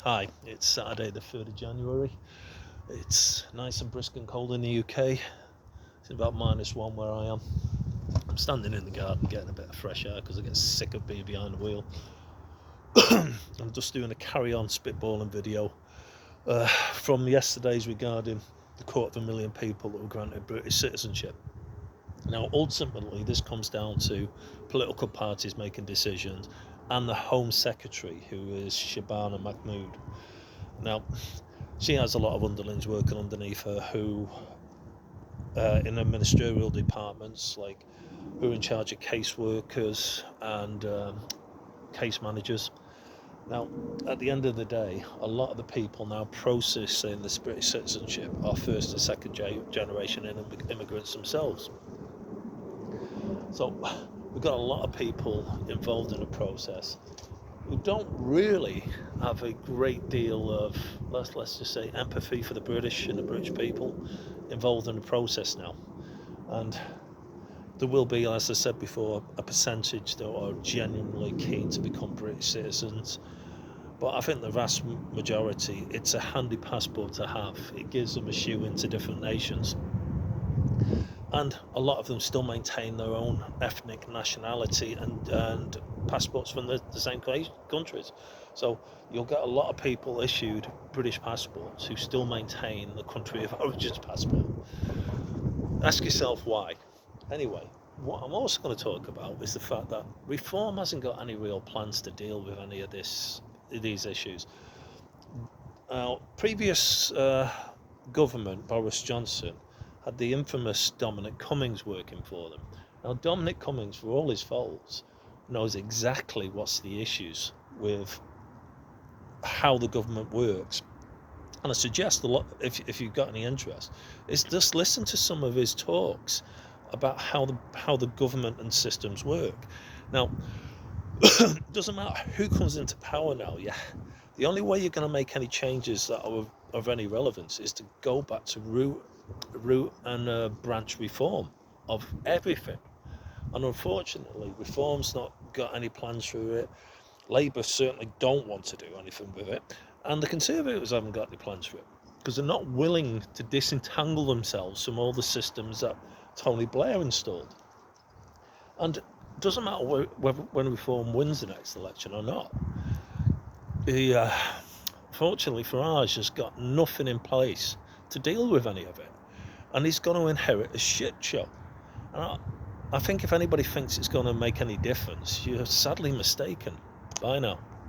Hi, it's Saturday the 3rd of January. It's nice and brisk and cold in the UK. It's about -1 where I am. I'm standing in the garden getting a bit of fresh air because I get sick of being behind the wheel. I'm just doing a carry-on spitballing video from yesterday's regarding the 250,000 people that were granted British citizenship. Now, ultimately, this comes down to political parties making decisions and the Home Secretary, who is Shabana Mahmood. Now, she has a lot of underlings working underneath her who, in her ministerial departments, like who are in charge of caseworkers and case managers. Now, at the end of the day, a lot of the people now processing this British citizenship are first and second generation immigrants themselves. So we've got a lot of people involved in the process who don't really have a great deal of, let's just say, empathy for the British and the British people involved in the process now. And there will be, as I said before, a percentage that are genuinely keen to become British citizens. But I think the vast majority, it's a handy passport to have. It gives them a shoe into different nations. And a lot of them still maintain their own ethnic nationality and passports from the same countries. So you'll get a lot of people issued British passports who still maintain the country of origin's passport. Ask yourself why. Anyway, what I'm also going to talk about is the fact that Reform hasn't got any real plans to deal with any of these issues. Previous government, Boris Johnson, had the infamous Dominic Cummings working for them. Now, Dominic Cummings, for all his faults, knows exactly what's the issues with how the government works. And I suggest a lot, if you've got any interest, is just listen to some of his talks about how the government and systems work. Now, it doesn't matter who comes into power now. Yeah, the only way you're going to make any changes that are of any relevance is to go back to root and branch reform of everything. And unfortunately, Reform's not got any plans through it. Labour certainly don't want to do anything with it, and the Conservatives haven't got any plans for it because they're not willing to disentangle themselves from all the systems that Tony Blair installed. And it doesn't matter when Reform wins the next election or not. Fortunately, Farage has got nothing in place to deal with any of it, and he's going to inherit a shit show. And I think if anybody thinks it's going to make any difference, you're sadly mistaken. Bye now.